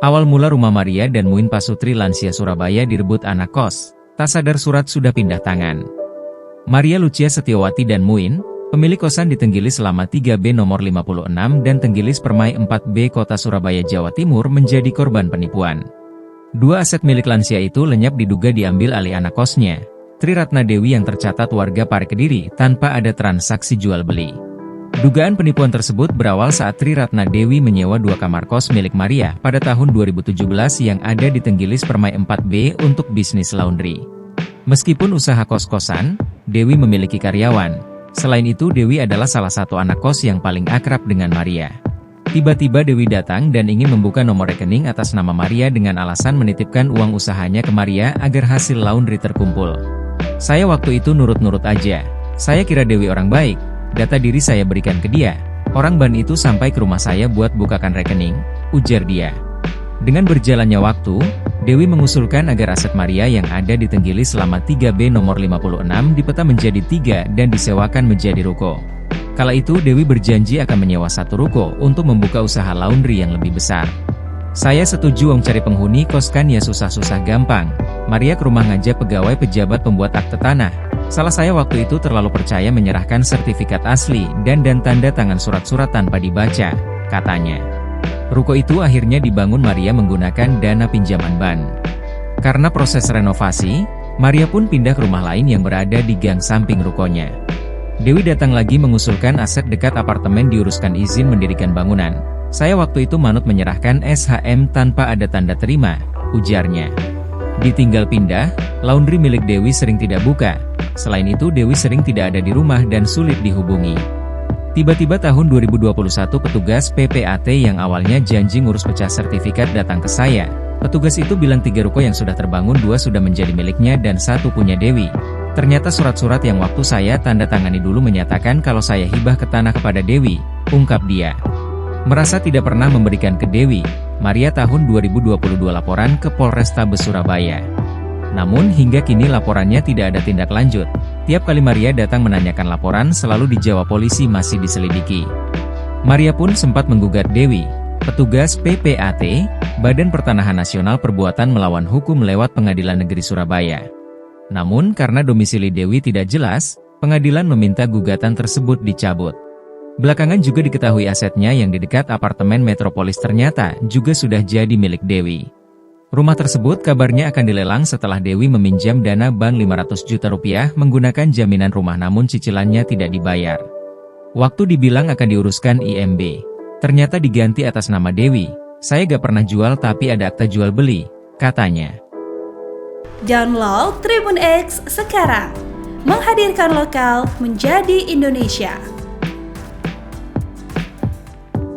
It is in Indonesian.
Awal mula rumah Maria dan Muin Pasutri lansia Surabaya direbut anak kos. Tak sadar surat sudah pindah tangan. Maria Lucia Setiawati dan Muin, pemilik kosan di Tenggilis selama 3B nomor 56 dan Tenggilis Permai 4B Kota Surabaya, Jawa Timur menjadi korban penipuan. Dua aset milik lansia itu lenyap diduga diambil alih anak kosnya, Tri Ratna Dewi yang tercatat warga Pare Kediri tanpa ada transaksi jual-beli. Dugaan penipuan tersebut berawal saat Tri Ratna Dewi menyewa 2 kamar kos milik Maria pada tahun 2017 yang ada di Tenggilis Permai 4B untuk bisnis laundry. Meskipun usaha kos-kosan, Dewi memiliki karyawan. Selain itu Dewi adalah salah satu anak kos yang paling akrab dengan Maria. Tiba-tiba Dewi datang dan ingin membuka nomor rekening atas nama Maria dengan alasan menitipkan uang usahanya ke Maria agar hasil laundry terkumpul. Saya waktu itu nurut-nurut aja. Saya kira Dewi orang baik. Data diri saya berikan ke dia. Orang ban itu sampai ke rumah saya buat bukakan rekening, ujar dia. Dengan berjalannya waktu, Dewi mengusulkan agar aset Maria yang ada di Tenggilis selama 3B nomor 56 dipeta menjadi 3 dan disewakan menjadi ruko. Kala itu Dewi berjanji akan menyewa 1 ruko untuk membuka usaha laundry yang lebih besar. Saya setuju, cari penghuni kos kan ya susah-susah gampang. Maria ke rumah ngajak pegawai pejabat pembuat akte tanah. Salah saya waktu itu terlalu percaya menyerahkan sertifikat asli dan tanda tangan surat-surat tanpa dibaca, katanya. Ruko itu akhirnya dibangun Maria menggunakan dana pinjaman ban. Karena proses renovasi, Maria pun pindah ke rumah lain yang berada di gang samping rukonya. Dewi datang lagi mengusulkan aset dekat apartemen diuruskan izin mendirikan bangunan. Saya waktu itu manut menyerahkan SHM tanpa ada tanda terima, ujarnya. Ditinggal pindah, laundry milik Dewi sering tidak buka. Selain itu Dewi sering tidak ada di rumah dan sulit dihubungi. Tiba-tiba tahun 2021 petugas PPAT yang awalnya janji ngurus pecah sertifikat datang ke saya. Petugas itu bilang 3 ruko yang sudah terbangun 2 sudah menjadi miliknya dan 1 punya Dewi. Ternyata surat-surat yang waktu saya tanda tangani dulu menyatakan kalau saya hibah ke tanah kepada Dewi, ungkap dia. Merasa tidak pernah memberikan ke Dewi, Maria tahun 2022 laporan ke Polrestabes Surabaya. Namun hingga kini laporannya tidak ada tindak lanjut. Tiap kali Maria datang menanyakan laporan selalu dijawab polisi masih diselidiki. Maria pun sempat menggugat Dewi. Petugas PPAT, Badan Pertanahan Nasional Perbuatan Melawan Hukum lewat Pengadilan Negeri Surabaya. Namun karena domisili Dewi tidak jelas, pengadilan meminta gugatan tersebut dicabut. Belakangan juga diketahui asetnya yang di dekat apartemen Metropolis ternyata juga sudah jadi milik Dewi. Rumah tersebut kabarnya akan dilelang setelah Dewi meminjam dana bank 500 juta rupiah menggunakan jaminan rumah namun cicilannya tidak dibayar. Waktu dibilang akan diuruskan IMB, ternyata diganti atas nama Dewi. Saya gak pernah jual tapi ada akta jual beli, katanya. Download Tribun X sekarang, menghadirkan lokal menjadi Indonesia.